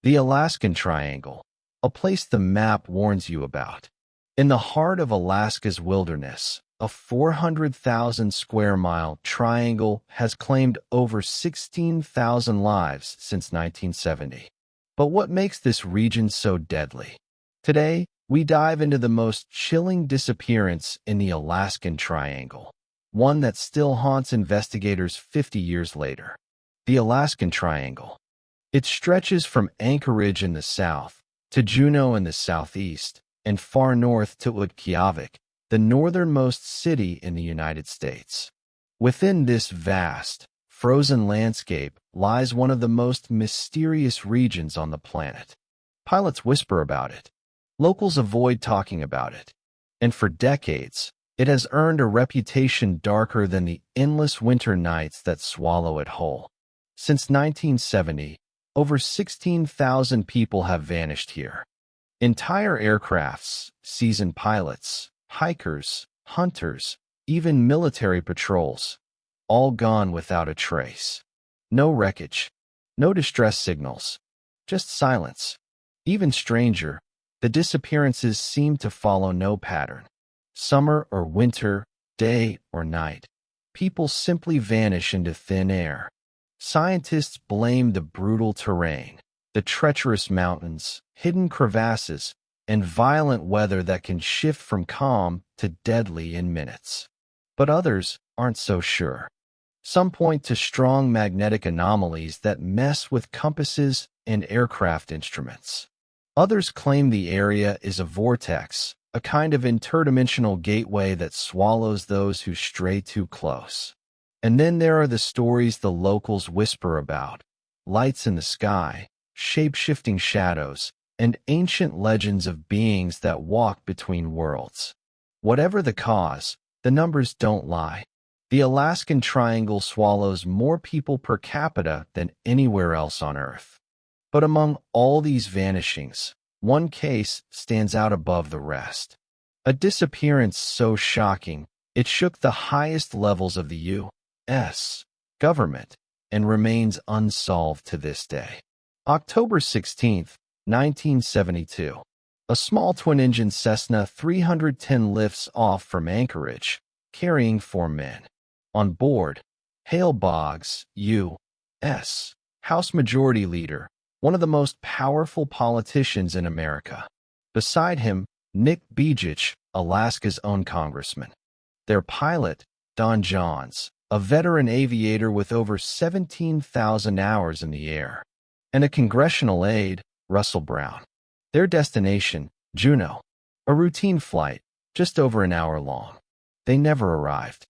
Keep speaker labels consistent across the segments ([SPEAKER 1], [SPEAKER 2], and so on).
[SPEAKER 1] The Alaskan Triangle, a place the map warns you about. In the heart of Alaska's wilderness, a 400,000 square mile triangle has claimed over 16,000 lives since 1970. But what makes this region so deadly? Today, we dive into the most chilling disappearance in the Alaskan Triangle, one that still haunts investigators 50 years later. The Alaskan Triangle. It stretches from Anchorage in the south to Juneau in the southeast and far north to Utqiagvik, the northernmost city in the United States. Within this vast, frozen landscape lies one of the most mysterious regions on the planet. Pilots whisper about it. Locals avoid talking about it. And for decades, it has earned a reputation darker than the endless winter nights that swallow it whole. Since 1970, over 16,000 people have vanished here. Entire aircrafts, seasoned pilots, hikers, hunters, even military patrols, all gone without a trace. No wreckage, no distress signals, just silence. Even stranger, the disappearances seem to follow no pattern. Summer or winter, day or night, people simply vanish into thin air. Scientists blame the brutal terrain, the treacherous mountains, hidden crevasses, and violent weather that can shift from calm to deadly in minutes. But others aren't so sure. Some point to strong magnetic anomalies that mess with compasses and aircraft instruments. Others claim the area is a vortex, a kind of interdimensional gateway that swallows those who stray too close. And then there are the stories the locals whisper about: lights in the sky, shape-shifting shadows, and ancient legends of beings that walk between worlds. Whatever the cause, the numbers don't lie. The Alaskan Triangle swallows more people per capita than anywhere else on Earth. But among all these vanishings, one case stands out above the rest. A disappearance so shocking, it shook the highest levels of the U.S. government and remains unsolved to this day. October 16, 1972. A small twin-engine Cessna 310 lifts off from Anchorage, carrying 4 men. On board, Hale Boggs, U.S. House Majority Leader, one of the most powerful politicians in America. Beside him, Nick Begich, Alaska's own congressman. Their pilot, Don Johns, a veteran aviator with over 17,000 hours in the air. And a congressional aide, Russell Brown. Their destination, Juneau. A routine flight, just over an hour long. They never arrived.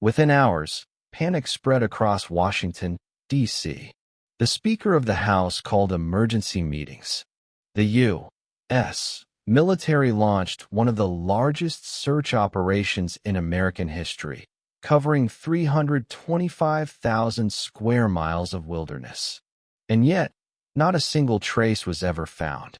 [SPEAKER 1] Within hours, panic spread across Washington, D.C. The Speaker of the House called emergency meetings. The U.S. military launched one of the largest search operations in American history, covering 325,000 square miles of wilderness. And yet, not a single trace was ever found.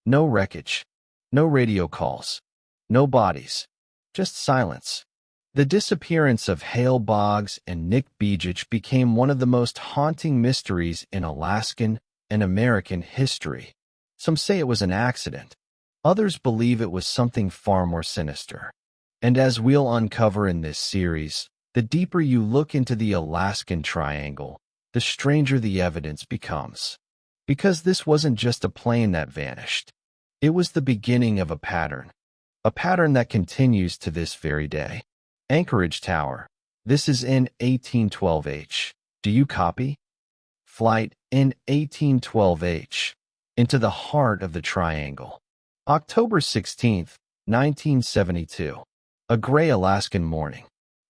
[SPEAKER 1] No wreckage, no radio calls, no bodies, just silence. The disappearance of Hale Boggs and Nick Begich became one of the most haunting mysteries in Alaskan and American history. Some say it was an accident. Others believe it was something far more sinister. And as we'll uncover in this series, the deeper you look into the Alaskan Triangle, the stranger the evidence becomes. Because this wasn't just a plane that vanished. It was the beginning of a pattern that continues to this very day. Anchorage Tower. This is N1812H. Do you copy? Flight N1812H. Into the heart of the triangle. October 16, 1972. A gray Alaskan morning.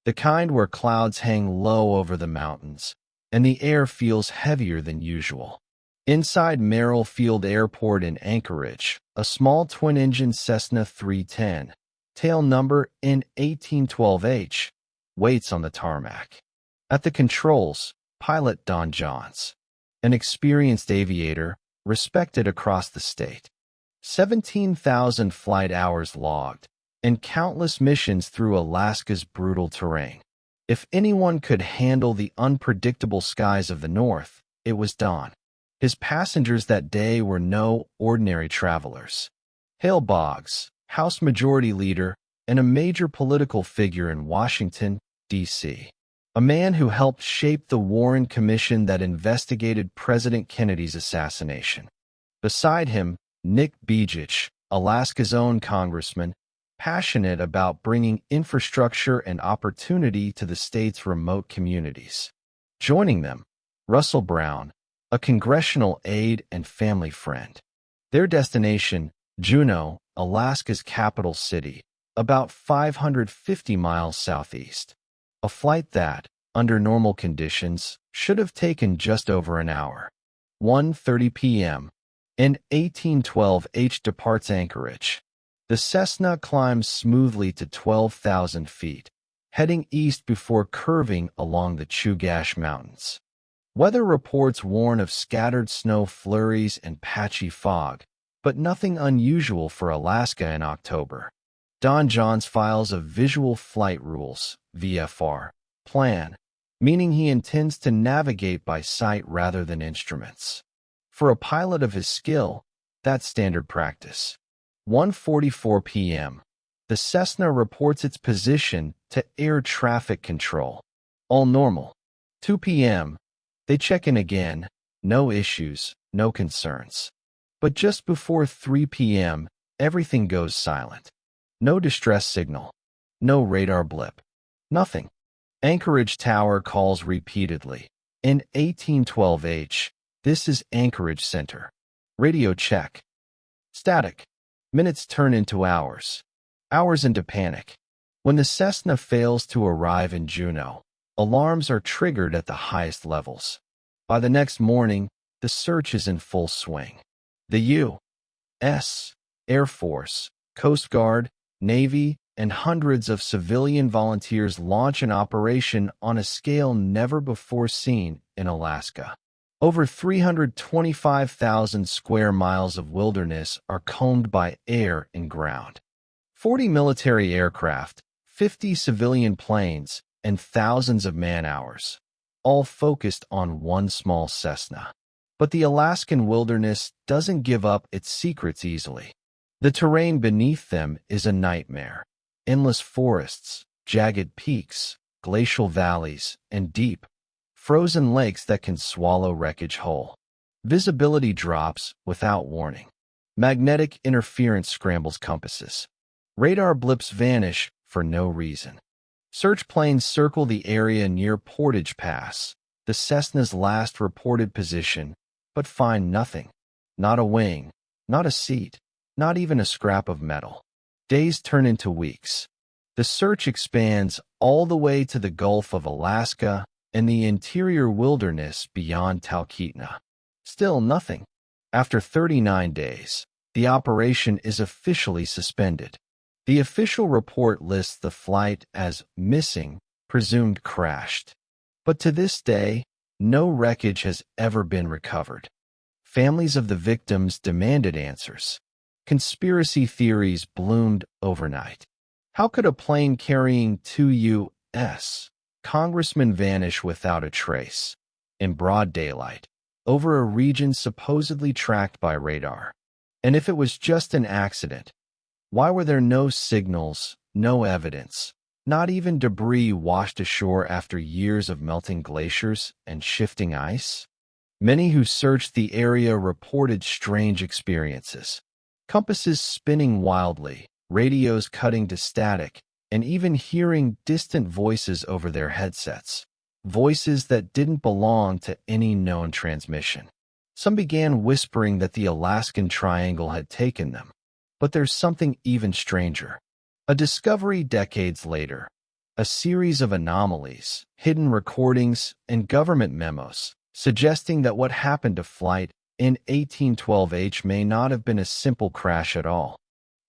[SPEAKER 1] The kind where clouds hang low over the mountains, and the air feels heavier than usual. Inside Merrill Field Airport in Anchorage, a small twin-engine Cessna 310, tail number N1812H, waits on the tarmac. At the controls, pilot Don Johns, an experienced aviator, respected across the state. 17,000 flight hours logged, and countless missions through Alaska's brutal terrain. If anyone could handle the unpredictable skies of the north, it was Don. His passengers that day were no ordinary travelers. Hale Boggs, House Majority Leader and a major political figure in Washington, D.C. A man who helped shape the Warren Commission that investigated President Kennedy's assassination. Beside him, Nick Begich, Alaska's own congressman, passionate about bringing infrastructure and opportunity to the state's remote communities. Joining them, Russell Brown, a congressional aide and family friend. Their destination, Juneau, Alaska's capital city, about 550 miles southeast. A flight that, under normal conditions, should have taken just over an hour. 1:30 p.m. In 1812 departs Anchorage. The Cessna climbs smoothly to 12,000 feet, heading east before curving along the Chugach Mountains. Weather reports warn of scattered snow flurries and patchy fog, but nothing unusual for Alaska in October. Don Johns files a Visual Flight Rules (VFR) plan, meaning he intends to navigate by sight rather than instruments. For a pilot of his skill, that's standard practice. 1:44 p.m. The Cessna reports its position to air traffic control. All normal. 2 p.m. They check in again. No issues, no concerns. But just before 3 p.m., everything goes silent. No distress signal. No radar blip. Nothing. Anchorage Tower calls repeatedly. In 1812 this is Anchorage Center. Radio check. Static. Minutes turn into hours. Hours into panic. When the Cessna fails to arrive in Juneau, alarms are triggered at the highest levels. By the next morning, the search is in full swing. The U.S. Air Force, Coast Guard, Navy, and hundreds of civilian volunteers launch an operation on a scale never before seen in Alaska. Over 325,000 square miles of wilderness are combed by air and ground. 40 military aircraft, 50 civilian planes, and thousands of man-hours, all focused on one small Cessna. But the Alaskan wilderness doesn't give up its secrets easily. The terrain beneath them is a nightmare. Endless forests, jagged peaks, glacial valleys, and deep, frozen lakes that can swallow wreckage whole. Visibility drops without warning. Magnetic interference scrambles compasses. Radar blips vanish for no reason. Search planes circle the area near Portage Pass, the Cessna's last reported position, but find nothing. Not a wing, not a seat, not even a scrap of metal. Days turn into weeks. The search expands all the way to the Gulf of Alaska and the interior wilderness beyond Talkeetna. Still nothing. After 39 days, the operation is officially suspended. The official report lists the flight as missing, presumed crashed. But to this day, no wreckage has ever been recovered. Families of the victims demanded answers. Conspiracy theories bloomed overnight. How could a plane carrying two U.S. congressmen vanish without a trace, in broad daylight, over a region supposedly tracked by radar? And if it was just an accident, why were there no signals, no evidence, not even debris washed ashore after years of melting glaciers and shifting ice? Many who searched the area reported strange experiences. Compasses spinning wildly, radios cutting to static, and even hearing distant voices over their headsets. Voices that didn't belong to any known transmission. Some began whispering that the Alaskan Triangle had taken them. But there's something even stranger. A discovery decades later. A series of anomalies, hidden recordings, and government memos suggesting that what happened to flight in 1812 may not have been a simple crash at all.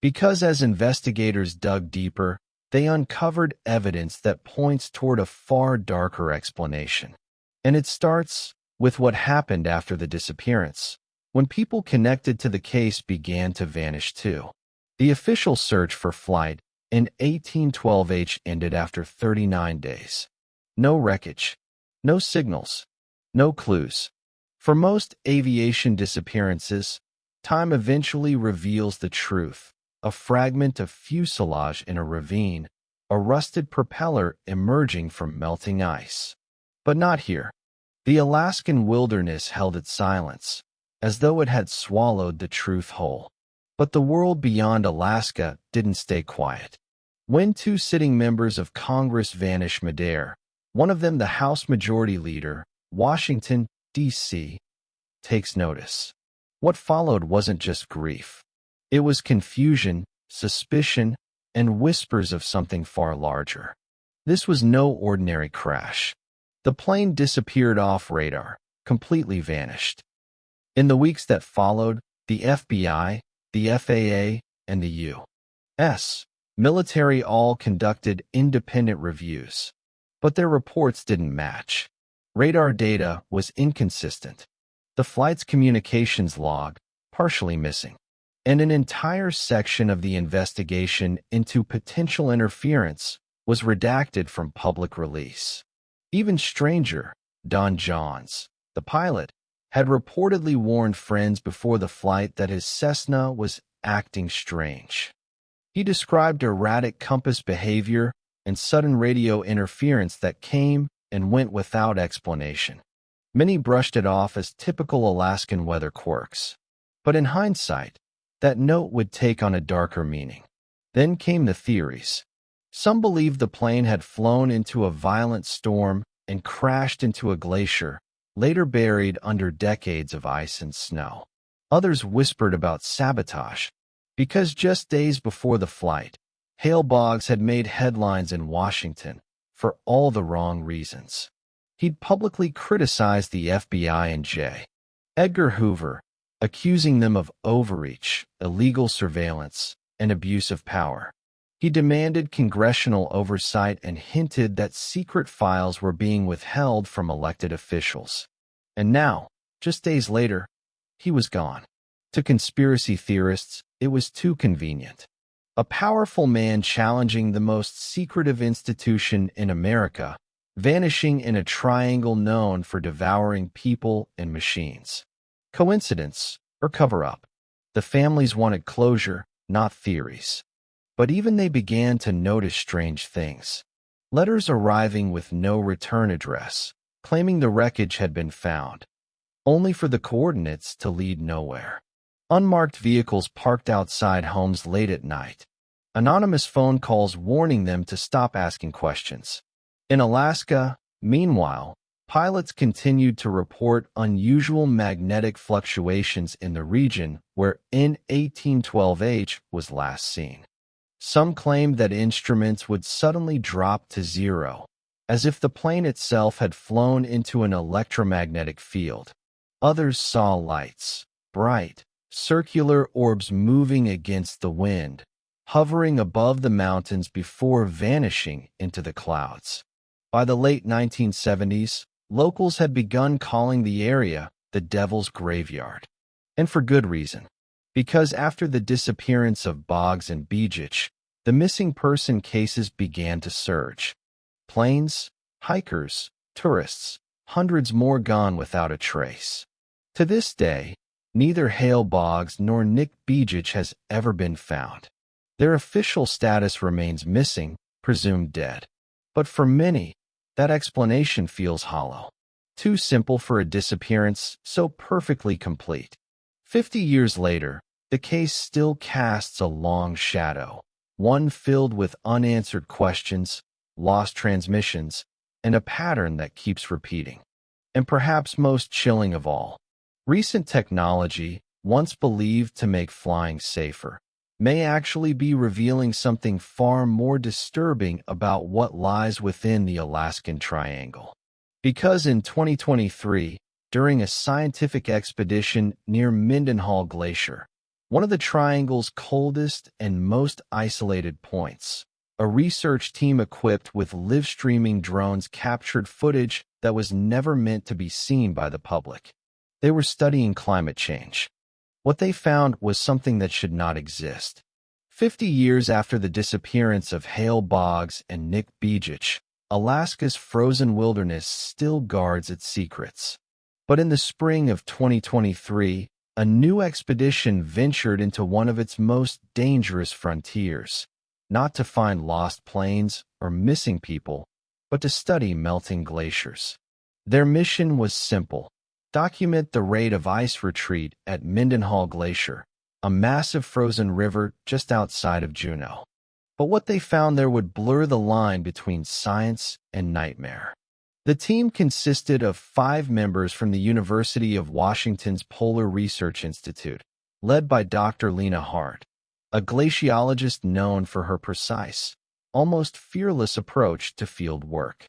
[SPEAKER 1] Because as investigators dug deeper, they uncovered evidence that points toward a far darker explanation. And it starts with what happened after the disappearance, when people connected to the case began to vanish too. The official search for flight in 1812 ended after 39 days. No wreckage, no signals, no clues. For most aviation disappearances, time eventually reveals the truth. A fragment of fuselage in a ravine, a rusted propeller emerging from melting ice. But not here. The Alaskan wilderness held its silence, as though it had swallowed the truth whole. But the world beyond Alaska didn't stay quiet. When two sitting members of Congress vanished midair, one of them the House Majority Leader, Washington, D.C., takes notice. What followed wasn't just grief. It was confusion, suspicion, and whispers of something far larger. This was no ordinary crash. The plane disappeared off radar, completely vanished. In the weeks that followed, the FBI, the FAA, and the U.S. military all conducted independent reviews. But their reports didn't match. Radar data was inconsistent. The flight's communications log, partially missing. And an entire section of the investigation into potential interference was redacted from public release. Even stranger, Don Johns, the pilot, had reportedly warned friends before the flight that his Cessna was acting strange. He described erratic compass behavior and sudden radio interference that came and went without explanation. Many brushed it off as typical Alaskan weather quirks. But in hindsight, that note would take on a darker meaning. Then came the theories. Some believed the plane had flown into a violent storm and crashed into a glacier, later buried under decades of ice and snow. Others whispered about sabotage, because just days before the flight, Hale Boggs had made headlines in Washington for all the wrong reasons. He'd publicly criticized the FBI and J. Edgar Hoover, accusing them of overreach, illegal surveillance, and abuse of power. He demanded congressional oversight and hinted that secret files were being withheld from elected officials. And now, just days later, he was gone. To conspiracy theorists, it was too convenient. A powerful man challenging the most secretive institution in America, vanishing in a triangle known for devouring people and machines. Coincidence or cover-up? The families wanted closure, not theories. But even they began to notice strange things. Letters arriving with no return address, claiming the wreckage had been found, only for the coordinates to lead nowhere. Unmarked vehicles parked outside homes late at night. Anonymous phone calls warning them to stop asking questions. In Alaska, meanwhile, pilots continued to report unusual magnetic fluctuations in the region where N1812H was last seen. Some claimed that instruments would suddenly drop to zero, as if the plane itself had flown into an electromagnetic field. Others saw lights, bright, circular orbs moving against the wind, hovering above the mountains before vanishing into the clouds. By the late 1970s, locals had begun calling the area the Devil's Graveyard. And for good reason. Because after the disappearance of Boggs and Begic, the missing person cases began to surge. Planes, hikers, tourists, hundreds more gone without a trace. To this day, neither Hale Boggs nor Nick Begic has ever been found. Their official status remains missing, presumed dead. But for many, that explanation feels hollow. Too simple for a disappearance so perfectly complete. 50 years later, the case still casts a long shadow, one filled with unanswered questions, lost transmissions, and a pattern that keeps repeating. And perhaps most chilling of all, recent technology, once believed to make flying safer, may actually be revealing something far more disturbing about what lies within the Alaskan Triangle. Because in 2023, during a scientific expedition near Mendenhall Glacier, one of the Triangle's coldest and most isolated points, a research team equipped with live-streaming drones captured footage that was never meant to be seen by the public. They were studying climate change. What they found was something that should not exist. 50 years after the disappearance of Hale Boggs and Nick Begic, Alaska's frozen wilderness still guards its secrets. But in the spring of 2023, a new expedition ventured into one of its most dangerous frontiers, not to find lost planes or missing people, but to study melting glaciers. Their mission was simple: document the rate of ice retreat at Mendenhall Glacier, a massive frozen river just outside of Juneau. But what they found there would blur the line between science and nightmare. The team consisted of 5 members from the University of Washington's Polar Research Institute, led by Dr. Lena Hart, a glaciologist known for her precise, almost fearless approach to field work.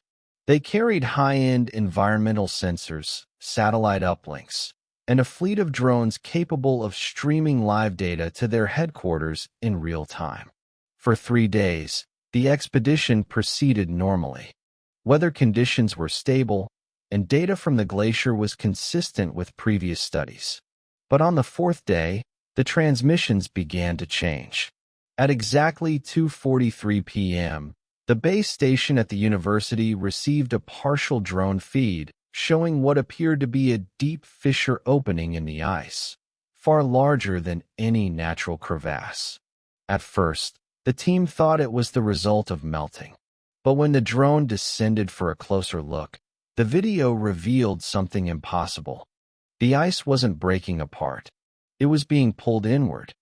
[SPEAKER 1] They carried high-end environmental sensors, satellite uplinks, and a fleet of drones capable of streaming live data to their headquarters in real time. For 3 days, the expedition proceeded normally. Weather conditions were stable, and data from the glacier was consistent with previous studies. But on the 4th day, the transmissions began to change. At exactly 2:43 p.m., the base station at the university received a partial drone feed showing what appeared to be a deep fissure opening in the ice, far larger than any natural crevasse. At first, the team thought it was the result of melting. But when the drone descended for a closer look, the video revealed something impossible. The ice wasn't breaking apart. It was being pulled inward.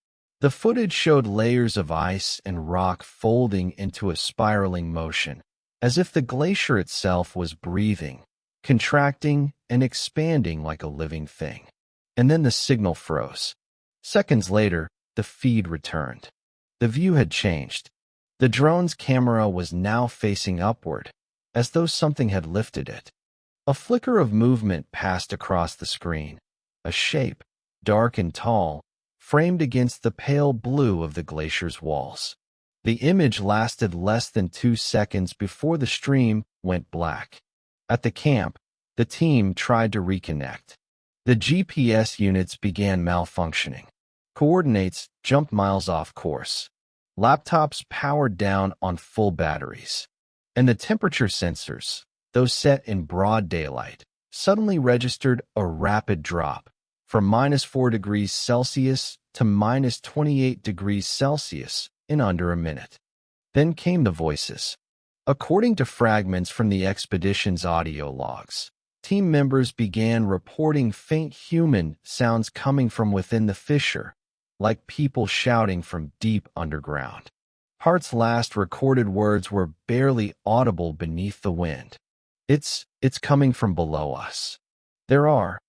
[SPEAKER 1] The footage showed layers of ice and rock folding into a spiraling motion, as if the glacier itself was breathing, contracting, and expanding like a living thing. And then the signal froze. Seconds later, the feed returned. The view had changed. The drone's camera was now facing upward, as though something had lifted it. A flicker of movement passed across the screen. A shape, dark and tall, framed against the pale blue of the glacier's walls. The image lasted less than 2 seconds before the stream went black. At the camp, the team tried to reconnect. The GPS units began malfunctioning. Coordinates jumped miles off course. Laptops powered down on full batteries. And the temperature sensors, those set in broad daylight, suddenly registered a rapid drop from -4 degrees Celsius to -28 degrees Celsius in under a minute. Then came the voices. According to fragments from the expedition's audio logs, team members began reporting faint human sounds coming from within the fissure, like people shouting from deep underground. Hart's last recorded words were barely audible beneath the wind. It's coming from below us. There are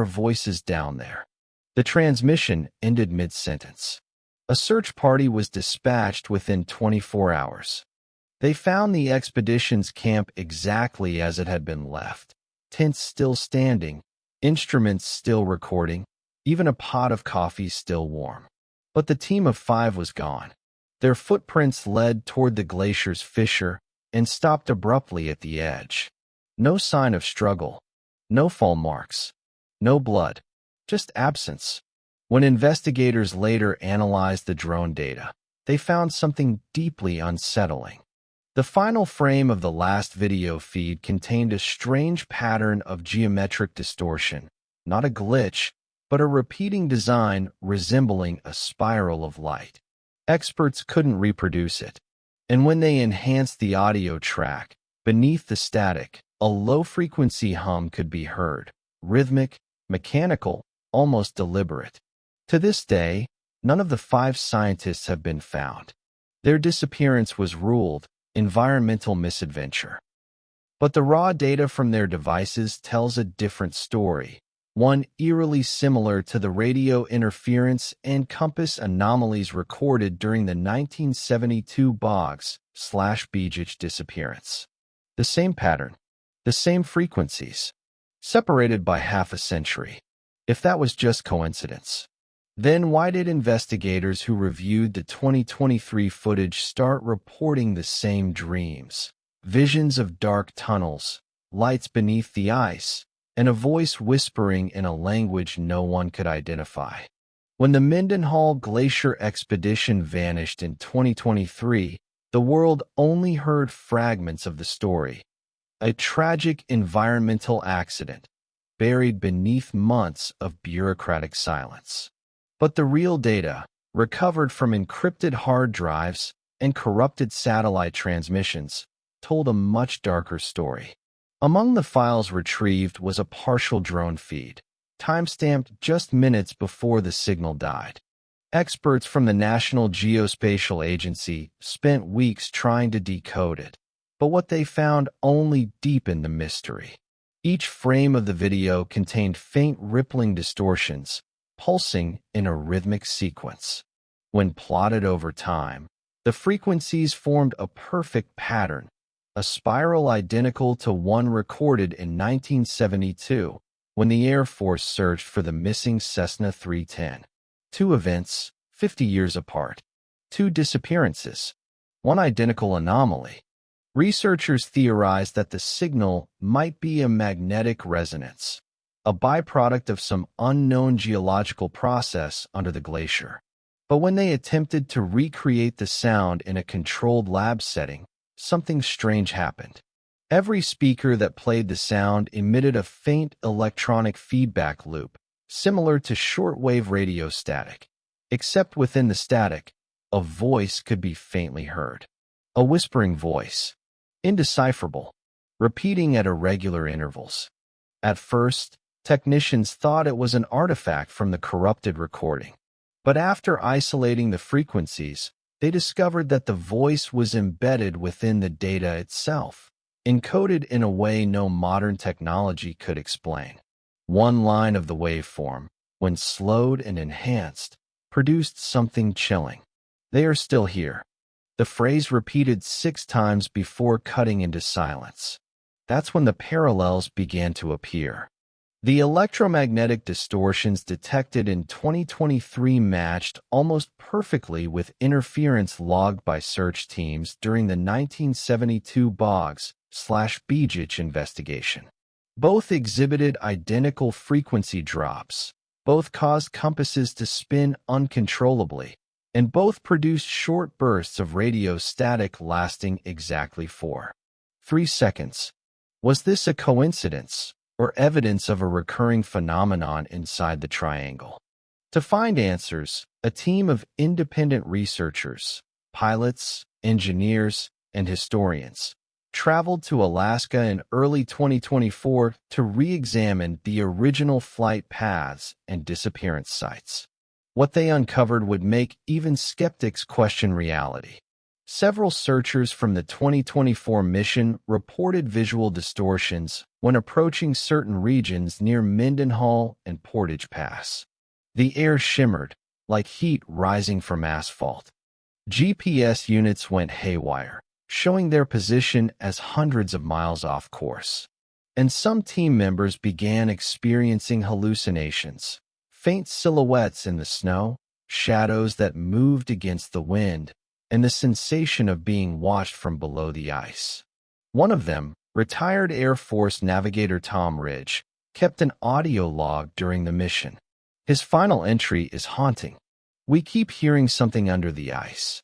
[SPEAKER 1] voices down there." The transmission ended mid-sentence. A search party was dispatched within 24 hours. They found the expedition's camp exactly as it had been left. Tents still standing, instruments still recording, even a pot of coffee still warm. But the team of 5 was gone. Their footprints led toward the glacier's fissure and stopped abruptly at the edge. No sign of struggle, no fall marks, no blood, just absence. When investigators later analyzed the drone data, they found something deeply unsettling. The final frame of the last video feed contained a strange pattern of geometric distortion, not a glitch, but a repeating design resembling a spiral of light. Experts couldn't reproduce it, and when they enhanced the audio track, beneath the static, a low-frequency hum could be heard, rhythmic, mechanical, almost deliberate. To this day, none of the 5 scientists have been found. Their disappearance was ruled environmental misadventure. But the raw data from their devices tells a different story, one eerily similar to the radio interference and compass anomalies recorded during the 1972 Boggs/Begich disappearance. The same pattern, the same frequencies, separated by half a century. If that was just coincidence, then why did investigators who reviewed the 2023 footage start reporting the same dreams? Visions of dark tunnels, lights beneath the ice, and a voice whispering in a language no one could identify. When the Mendenhall Glacier expedition vanished in 2023, the world only heard fragments of the story. A tragic environmental accident, buried beneath months of bureaucratic silence. But the real data, recovered from encrypted hard drives and corrupted satellite transmissions, told a much darker story. Among the files retrieved was a partial drone feed, timestamped just minutes before the signal died. Experts from the National Geospatial Agency spent weeks trying to decode it, but what they found only deepened the mystery. Each frame of the video contained faint rippling distortions, pulsing in a rhythmic sequence. When plotted over time, the frequencies formed a perfect pattern, a spiral identical to one recorded in 1972 when the Air Force searched for the missing Cessna 310. Two events, 50 years apart. Two disappearances. One identical anomaly. Researchers theorized that the signal might be a magnetic resonance, a byproduct of some unknown geological process under the glacier. But when they attempted to recreate the sound in a controlled lab setting, something strange happened. Every speaker that played the sound emitted a faint electronic feedback loop, similar to shortwave radio static. Except within the static, a voice could be faintly heard. A whispering voice, indecipherable, repeating at irregular intervals. At first, technicians thought it was an artifact from the corrupted recording. But after isolating the frequencies, they discovered that the voice was embedded within the data itself, encoded in a way no modern technology could explain. One line of the waveform, when slowed and enhanced, produced something chilling. They are still here. The phrase repeated 6 times before cutting into silence. That's when the parallels began to appear. The electromagnetic distortions detected in 2023 matched almost perfectly with interference logged by search teams during the 1972 Boggs/Begich investigation. Both exhibited identical frequency drops, both caused compasses to spin uncontrollably, and both produced short bursts of radio static lasting exactly 3 seconds. Was this a coincidence, or evidence of a recurring phenomenon inside the triangle? To find answers, a team of independent researchers, pilots, engineers, and historians traveled to Alaska in early 2024 to re-examine the original flight paths and disappearance sites. What they uncovered would make even skeptics question reality. Several searchers from the 2024 mission reported visual distortions when approaching certain regions near Mendenhall and Portage Pass. The air shimmered, like heat rising from asphalt. GPS units went haywire, showing their position as hundreds of miles off course. And some team members began experiencing hallucinations, faint silhouettes in the snow, shadows that moved against the wind, and the sensation of being watched from below the ice. One of them, retired Air Force Navigator Tom Ridge, kept an audio log during the mission. His final entry is haunting. "We keep hearing something under the ice,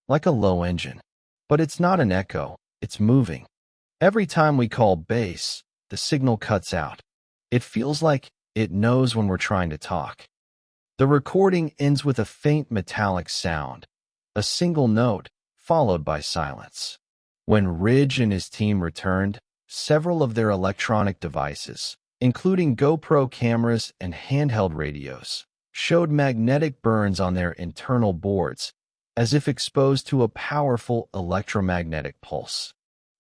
[SPEAKER 1] like a low engine. But it's not an echo, it's moving. Every time we call base, the signal cuts out. It feels like it knows when we're trying to talk." The recording ends with a faint metallic sound, a single note, followed by silence. When Ridge and his team returned, several of their electronic devices, including GoPro cameras and handheld radios, showed magnetic burns on their internal boards, as if exposed to a powerful electromagnetic pulse.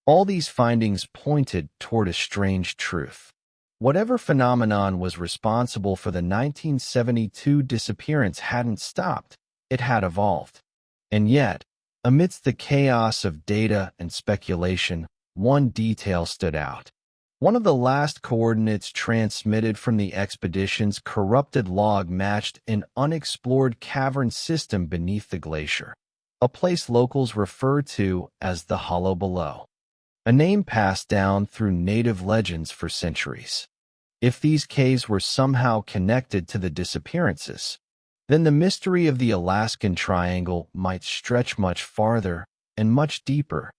[SPEAKER 1] All these findings pointed toward a strange truth. Whatever phenomenon was responsible for the 1972 disappearance hadn't stopped, it had evolved. And yet, amidst the chaos of data and speculation, one detail stood out. One of the last coordinates transmitted from the expedition's corrupted log matched an unexplored cavern system beneath the glacier, a place locals refer to as the Hollow Below, a name passed down through native legends for centuries. If these caves were somehow connected to the disappearances, then the mystery of the Alaskan Triangle might stretch much farther and much deeper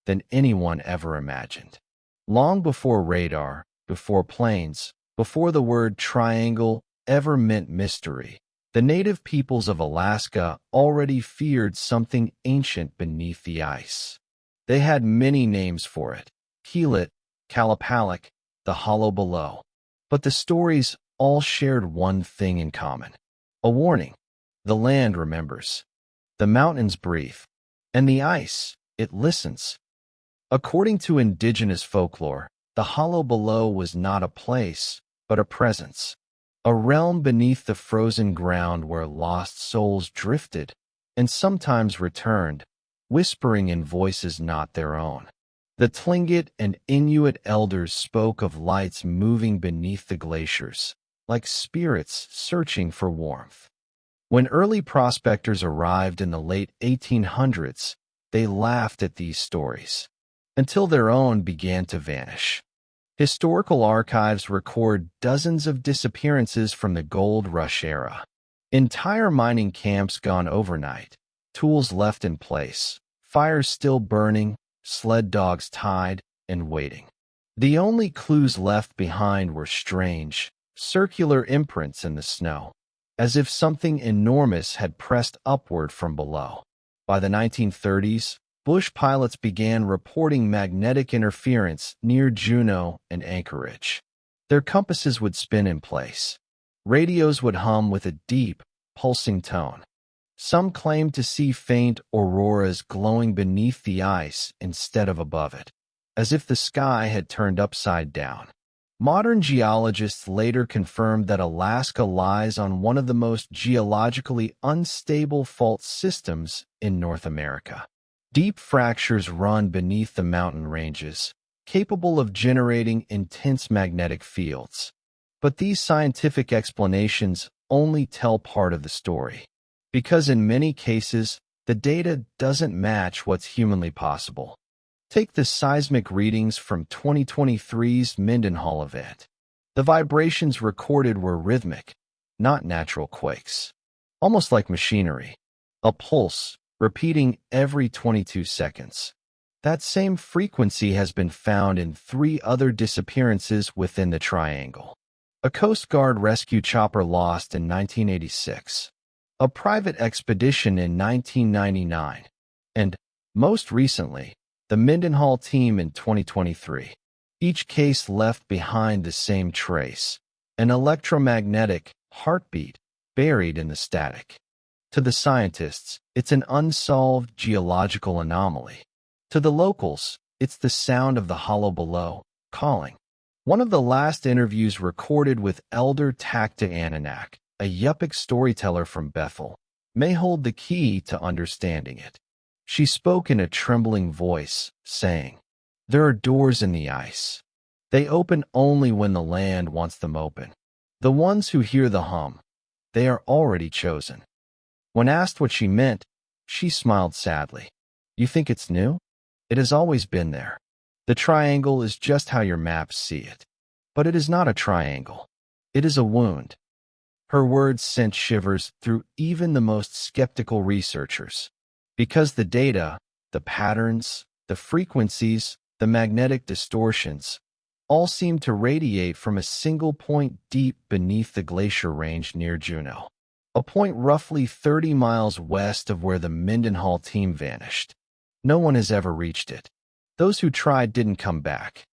[SPEAKER 1] than anyone ever imagined. Long before radar, before planes, Before the word triangle ever meant mystery, the native peoples of Alaska already feared something ancient beneath the ice. They had many names for it: Keelit, Kalapalik, the hollow below. But the stories all shared one thing in common: a warning. The land remembers, the mountains breathe, and the ice, it listens. According to indigenous folklore, the hollow below was not a place, but a presence, a realm beneath the frozen ground where lost souls drifted and sometimes returned, whispering in voices not their own. The Tlingit and Inuit elders spoke of lights moving beneath the glaciers, like spirits searching for warmth. When early prospectors arrived in the late 1800s, they laughed at these stories, until their own began to vanish. Historical archives record dozens of disappearances from the gold rush era. Entire mining camps gone overnight, tools left in place, fires still burning, sled dogs tied and waiting. The only clues left behind were strange, circular imprints in the snow, as if something enormous had pressed upward from below. By the 1930s, bush pilots began reporting magnetic interference near Juneau and Anchorage. Their compasses would spin in place. Radios would hum with a deep, pulsing tone. Some claimed to see faint auroras glowing beneath the ice instead of above it, as if the sky had turned upside down. Modern geologists later confirmed that Alaska lies on one of the most geologically unstable fault systems in North America. Deep fractures run beneath the mountain ranges, capable of generating intense magnetic fields. But these scientific explanations only tell part of the story, because in many cases, the data doesn't match what's humanly possible. Take the seismic readings from 2023's Mendenhall event. The vibrations recorded were rhythmic, not natural quakes, almost like machinery, a pulse repeating every 22 seconds. That same frequency has been found in 3 other disappearances within the triangle. A Coast Guard rescue chopper lost in 1986, a private expedition in 1999, and, most recently, the Mendenhall team in 2023. Each case left behind the same trace: an electromagnetic heartbeat buried in the static. To the scientists, it's an unsolved geological anomaly. To the locals, it's the sound of the hollow below, calling. One of the last interviews recorded with Elder Takta Ananak, a Yupik storyteller from Bethel, may hold the key to understanding it. She spoke in a trembling voice, saying, "There are doors in the ice. They open only when the land wants them open. The ones who hear the hum, they are already chosen." When asked what she meant, she smiled sadly. "You think it's new? It has always been there. The triangle is just how your maps see it. But it is not a triangle. It is a wound." Her words sent shivers through even the most skeptical researchers. Because the data, the patterns, the frequencies, the magnetic distortions, all seem to radiate from a single point deep beneath the glacier range near Juneau, a point roughly 30 miles west of where the Mendenhall team vanished. No one has ever reached it. Those who tried didn't come back.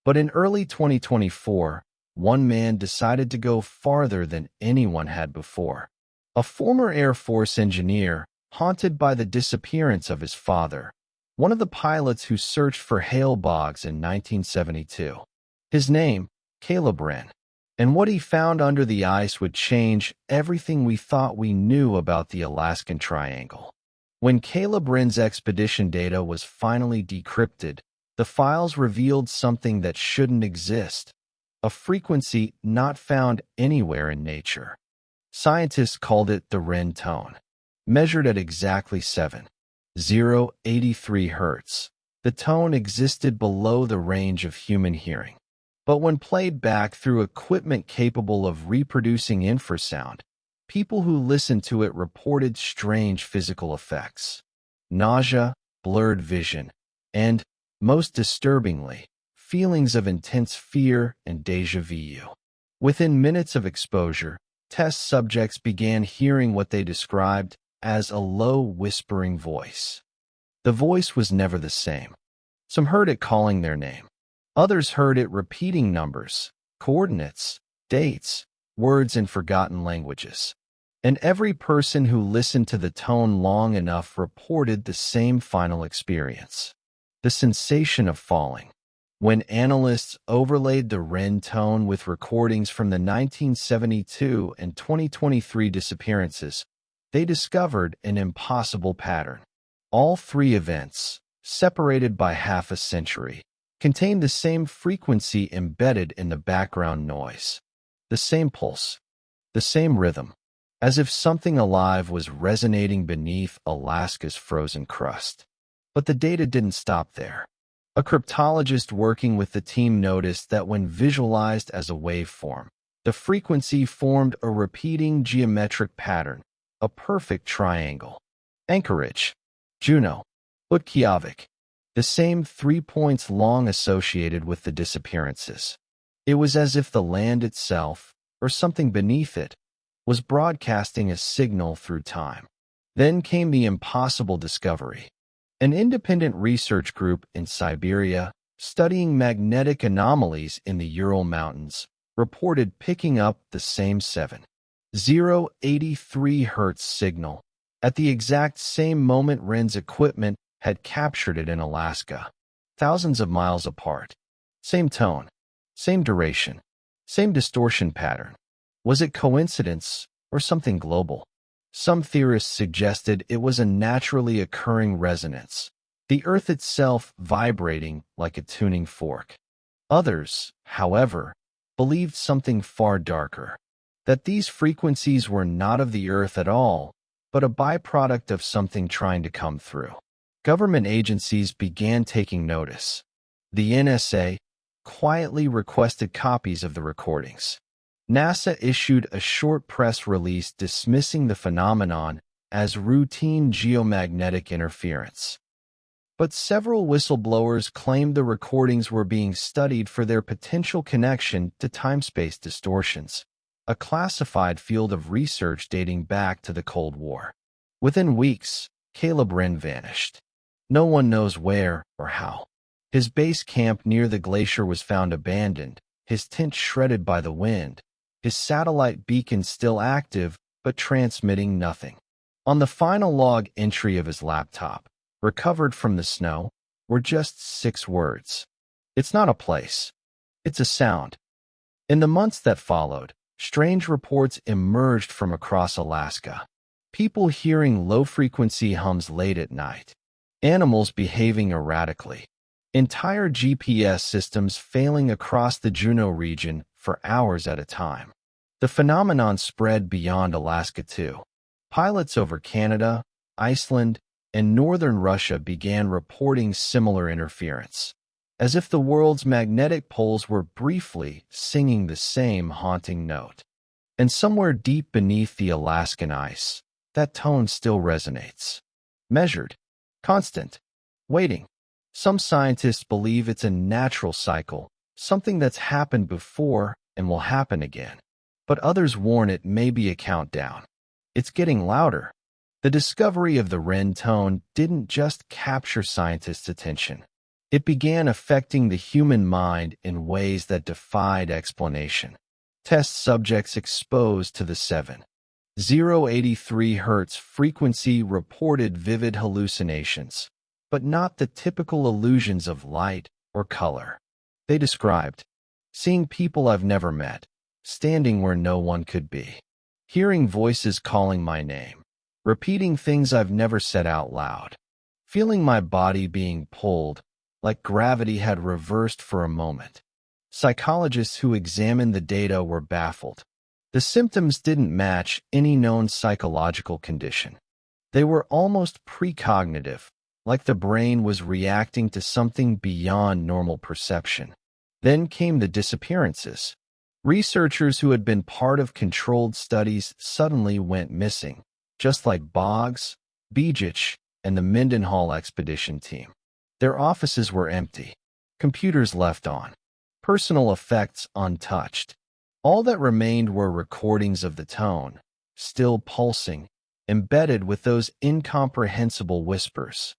[SPEAKER 1] But in early 2024, one man decided to go farther than anyone had before. A former Air Force engineer, haunted by the disappearance of his father, one of the pilots who searched for hail bogs in 1972. His name, Caleb Wren. And what he found under the ice would change everything we thought we knew about the Alaskan Triangle. When Caleb Wren's expedition data was finally decrypted, the files revealed something that shouldn't exist: a frequency not found anywhere in nature. Scientists called it the Wren tone. Measured at exactly 7,083 Hz, the tone existed below the range of human hearing. But when played back through equipment capable of reproducing infrasound, people who listened to it reported strange physical effects: nausea, blurred vision, and, most disturbingly, feelings of intense fear and déjà vu. Within minutes of exposure, test subjects began hearing what they described as a low whispering voice. The voice was never the same. Some heard it calling their name. Others heard it repeating numbers, coordinates, dates, words in forgotten languages. And every person who listened to the tone long enough reported the same final experience: the sensation of falling. When analysts overlaid the Ren tone with recordings from the 1972 and 2023 disappearances, they discovered an impossible pattern. All three events, separated by half a century, contained the same frequency embedded in the background noise, the same pulse, the same rhythm, as if something alive was resonating beneath Alaska's frozen crust. But the data didn't stop there. A cryptologist working with the team noticed that when visualized as a waveform, the frequency formed a repeating geometric pattern, a perfect triangle. Anchorage, Juneau, Utqiagvik, the same 3 points long associated with the disappearances. It was as if the land itself, or something beneath it, was broadcasting a signal through time. Then came the impossible discovery. An independent research group in Siberia, studying magnetic anomalies in the Ural Mountains, reported picking up the same 7.083 Hz signal at the exact same moment Ren's equipment had captured it in Alaska, thousands of miles apart. Same tone, same duration, same distortion pattern. Was it coincidence or something global? Some theorists suggested it was a naturally occurring resonance, the Earth itself vibrating like a tuning fork. Others, however, believed something far darker, that these frequencies were not of the Earth at all, but a byproduct of something trying to come through. Government agencies began taking notice. The NSA quietly requested copies of the recordings. NASA issued a short press release dismissing the phenomenon as routine geomagnetic interference. But several whistleblowers claimed the recordings were being studied for their potential connection to time-space distortions, a classified field of research dating back to the Cold War. Within weeks, Caleb Wren vanished. No one knows where or how. His base camp near the glacier was found abandoned, his tent shredded by the wind, his satellite beacon still active but transmitting nothing. On the final log entry of his laptop, recovered from the snow, were just 6 words. It's not a place. It's a sound. In the months that followed, strange reports emerged from across Alaska. People hearing low-frequency hums late at night. Animals behaving erratically. Entire GPS systems failing across the Juneau region for hours at a time. The phenomenon spread beyond Alaska too. Pilots over Canada, Iceland, and northern Russia began reporting similar interference, as if the world's magnetic poles were briefly singing the same haunting note. And somewhere deep beneath the Alaskan ice, that tone still resonates. Measured, constant, waiting. Some scientists believe it's a natural cycle, something that's happened before and will happen again. But others warn it may be a countdown. It's getting louder. The discovery of the Wren tone didn't just capture scientists' attention. It began affecting the human mind in ways that defied explanation. Test subjects exposed to the 7.083 Hz frequency reported vivid hallucinations, but not the typical illusions of light or color. They described seeing people I've never met, standing where no one could be, hearing voices calling my name, repeating things I've never said out loud, feeling my body being pulled, like gravity had reversed for a moment. Psychologists who examined the data were baffled. The symptoms didn't match any known psychological condition. They were almost precognitive, like the brain was reacting to something beyond normal perception. Then came the disappearances. Researchers who had been part of controlled studies suddenly went missing, just like Boggs, Begic, and the Mendenhall expedition team. Their offices were empty, computers left on, personal effects untouched. All that remained were recordings of the tone, still pulsing, embedded with those incomprehensible whispers.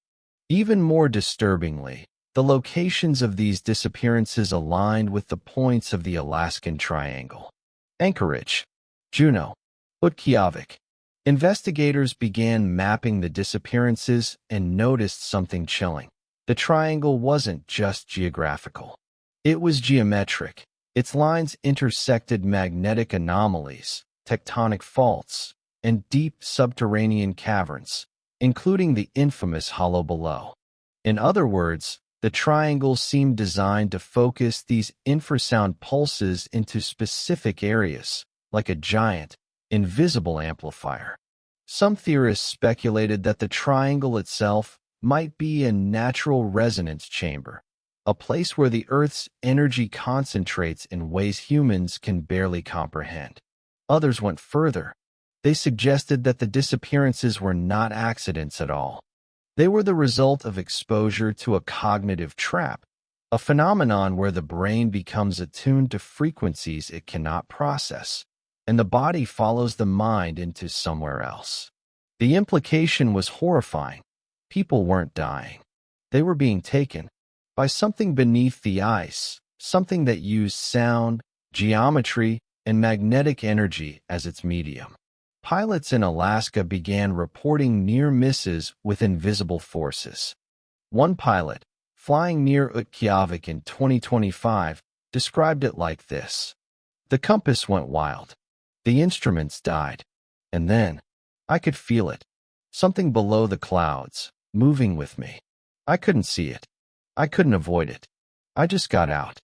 [SPEAKER 1] Even more disturbingly, the locations of these disappearances aligned with the points of the Alaskan Triangle. Anchorage, Juneau, Utqiagvik. Investigators began mapping the disappearances and noticed something chilling. The triangle wasn't just geographical. It was geometric. Its lines intersected magnetic anomalies, tectonic faults, and deep subterranean caverns, including the infamous hollow below. In other words, the triangle seemed designed to focus these infrasound pulses into specific areas, like a giant, invisible amplifier. Some theorists speculated that the triangle itself might be a natural resonance chamber, a place where the Earth's energy concentrates in ways humans can barely comprehend. Others went further. They suggested that the disappearances were not accidents at all. They were the result of exposure to a cognitive trap, a phenomenon where the brain becomes attuned to frequencies it cannot process, and the body follows the mind into somewhere else. The implication was horrifying. People weren't dying. They were being taken by something beneath the ice, something that used sound, geometry, and magnetic energy as its medium. Pilots in Alaska began reporting near misses with invisible forces. One pilot, flying near Utqiagvik in 2025, described it like this. The compass went wild. The instruments died. And then, I could feel it. Something below the clouds, moving with me. I couldn't see it. I couldn't avoid it. I just got out.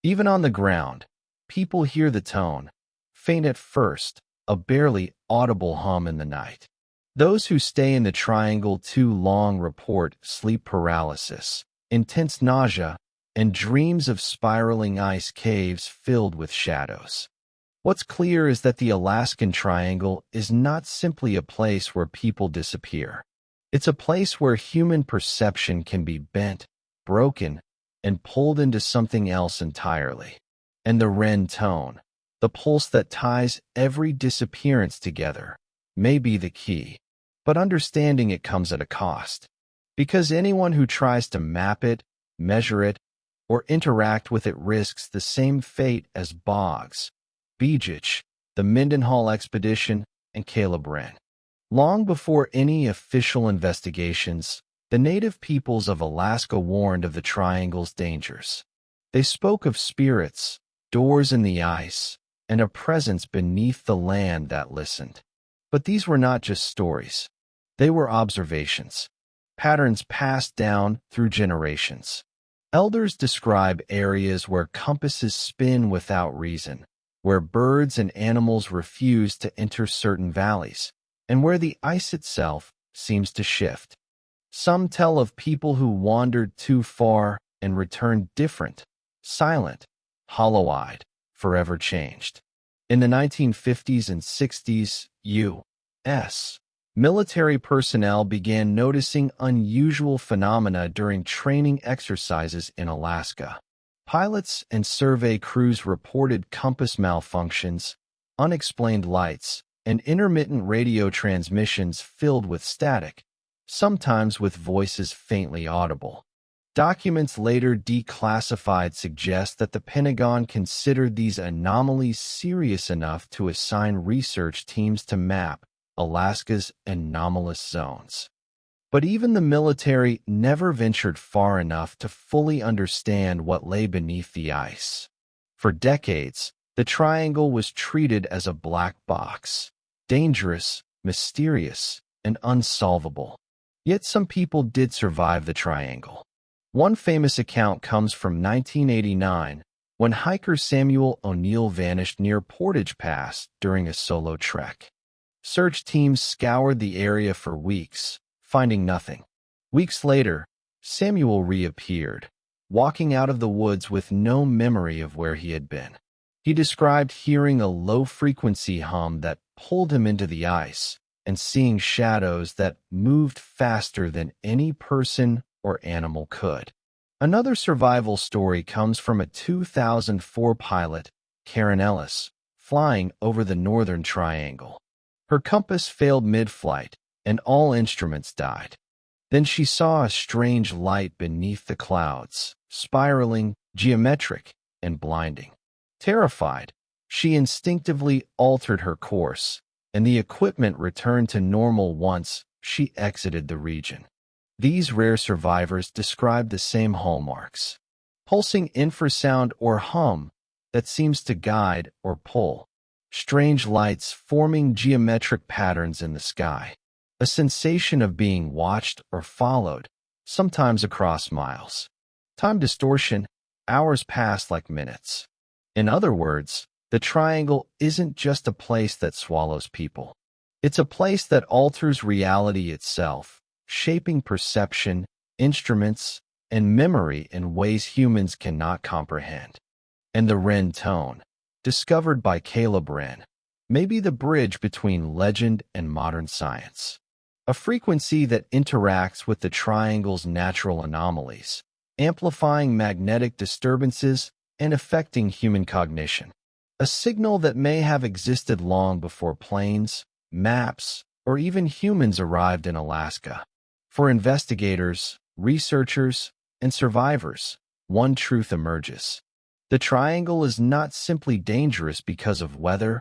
[SPEAKER 1] Even on the ground, people hear the tone, faint at first, a barely audible hum in the night. Those who stay in the triangle too long report sleep paralysis, intense nausea, and dreams of spiraling ice caves filled with shadows. What's clear is that the Alaskan Triangle is not simply a place where people disappear. It's a place where human perception can be bent, broken, and pulled into something else entirely. And the Ren tone, the pulse that ties every disappearance together, may be the key. But understanding it comes at a cost. Because anyone who tries to map it, measure it, or interact with it risks the same fate as Boggs, Begic, the Mendenhall expedition, and Caleb Wren. Long before any official investigations, the native peoples of Alaska warned of the triangle's dangers. They spoke of spirits, doors in the ice, and a presence beneath the land that listened. But these were not just stories. They were observations, patterns passed down through generations. Elders describe areas where compasses spin without reason, where birds and animals refuse to enter certain valleys, and where the ice itself seems to shift. Some tell of people who wandered too far and returned different, silent, hollow-eyed, forever changed. In the 1950s and 60s, U.S. military personnel began noticing unusual phenomena during training exercises in Alaska. Pilots and survey crews reported compass malfunctions, unexplained lights, and intermittent radio transmissions filled with static, sometimes with voices faintly audible. Documents later declassified suggest that the Pentagon considered these anomalies serious enough to assign research teams to map Alaska's anomalous zones. But even the military never ventured far enough to fully understand what lay beneath the ice. For decades, the triangle was treated as a black box, dangerous, mysterious, and unsolvable. Yet some people did survive the triangle. One famous account comes from 1989, when hiker Samuel O'Neill vanished near Portage Pass during a solo trek. Search teams scoured the area for weeks, finding nothing. Weeks later, Samuel reappeared, walking out of the woods with no memory of where he had been. He described hearing a low-frequency hum that pulled him into the ice and seeing shadows that moved faster than any person or animal could. Another survival story comes from a 2004 pilot Karen Ellis, flying over the Northern Triangle. Her compass failed mid-flight, and all instruments died. Then she saw a strange light beneath the clouds, spiraling, geometric, and blinding. Terrified, she instinctively altered her course, and the equipment returned to normal once she exited the region. These rare survivors describe the same hallmarks: pulsing infrasound or hum that seems to guide or pull, strange lights forming geometric patterns in the sky, a sensation of being watched or followed, sometimes across miles. Time distortion, hours pass like minutes. In other words, the triangle isn't just a place that swallows people. It's a place that alters reality itself, shaping perception, instruments, and memory in ways humans cannot comprehend. And the Wren tone, discovered by Caleb Wren, may be the bridge between legend and modern science. A frequency that interacts with the triangle's natural anomalies, amplifying magnetic disturbances and affecting human cognition. A signal that may have existed long before planes, maps, or even humans arrived in Alaska. For investigators, researchers, and survivors, one truth emerges. The triangle is not simply dangerous because of weather,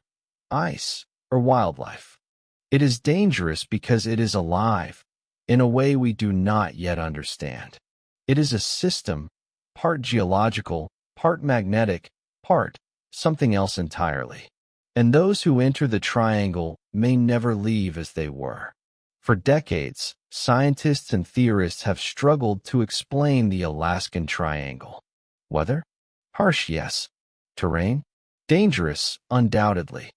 [SPEAKER 1] ice, or wildlife. It is dangerous because it is alive, in a way we do not yet understand. It is a system, part geological, part magnetic, part something else entirely. And those who enter the triangle may never leave as they were. For decades, scientists and theorists have struggled to explain the Alaskan Triangle. Weather? Harsh, yes. Terrain? Dangerous, undoubtedly.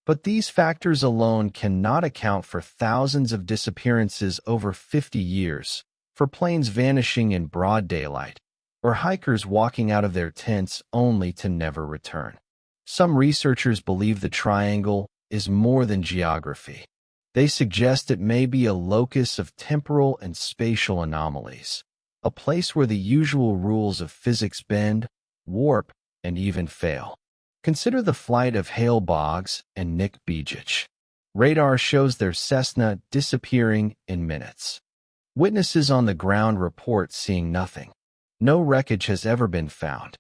[SPEAKER 1] But these factors alone cannot account for thousands of disappearances over 50 years, for planes vanishing in broad daylight, or hikers walking out of their tents only to never return. Some researchers believe the triangle is more than geography. They suggest it may be a locus of temporal and spatial anomalies, a place where the usual rules of physics bend, warp, and even fail. Consider the flight of Hale Boggs and Nick Begic. Radar shows their Cessna disappearing in minutes. Witnesses on the ground report seeing nothing. No wreckage has ever been found.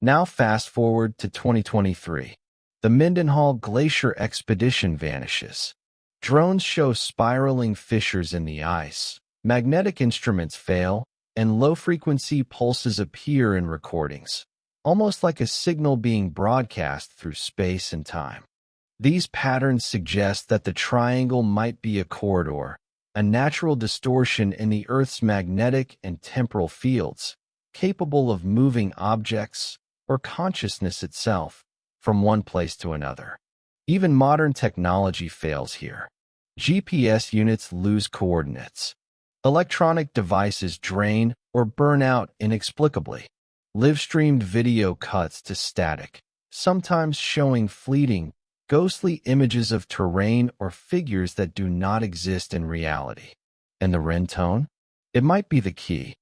[SPEAKER 1] Now fast forward to 2023. The Mendenhall Glacier expedition vanishes. Drones show spiraling fissures in the ice. Magnetic instruments fail, and low-frequency pulses appear in recordings, almost like a signal being broadcast through space and time. These patterns suggest that the triangle might be a corridor, a natural distortion in the Earth's magnetic and temporal fields, capable of moving objects, or consciousness itself, from one place to another. Even modern technology fails here. GPS units lose coordinates. Electronic devices drain or burn out inexplicably. Live-streamed video cuts to static, sometimes showing fleeting, ghostly images of terrain or figures that do not exist in reality. And the Wren tone? It might be the key.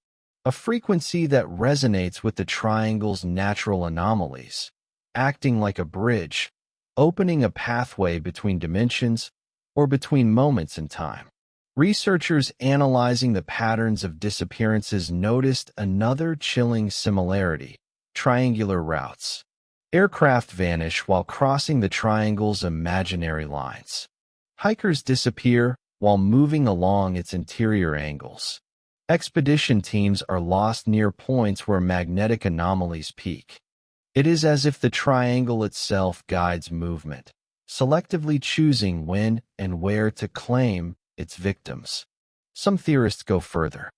[SPEAKER 1] A frequency that resonates with the triangle's natural anomalies, acting like a bridge, opening a pathway between dimensions or between moments in time. Researchers analyzing the patterns of disappearances noticed another chilling similarity: triangular routes. Aircraft vanish while crossing the triangle's imaginary lines. Hikers disappear while moving along its interior angles. Expedition teams are lost near points where magnetic anomalies peak. It is as if the triangle itself guides movement, selectively choosing when and where to claim its victims. Some theorists go further.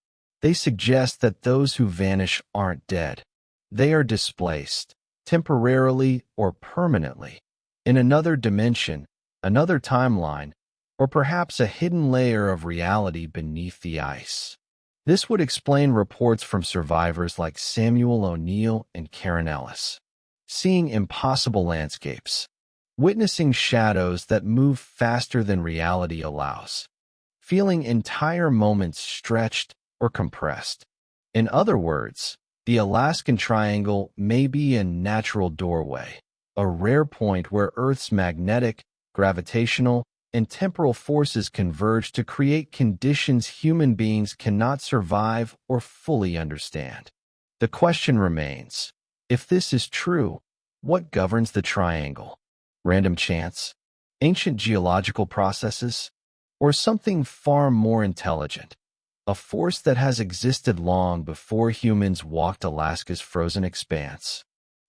[SPEAKER 1] They suggest that those who vanish aren't dead. They are displaced, temporarily or permanently, in another dimension, another timeline, or perhaps a hidden layer of reality beneath the ice. This would explain reports from survivors like Samuel O'Neill and Karen Ellis, seeing impossible landscapes, witnessing shadows that move faster than reality allows, feeling entire moments stretched or compressed. In other words, the Alaskan Triangle may be a natural doorway, a rare point where Earth's magnetic, gravitational, and temporal forces converge to create conditions human beings cannot survive or fully understand. The question remains, if this is true, what governs the triangle? Random chance? Ancient geological processes? Or something far more intelligent? A force that has existed long before humans walked Alaska's frozen expanse.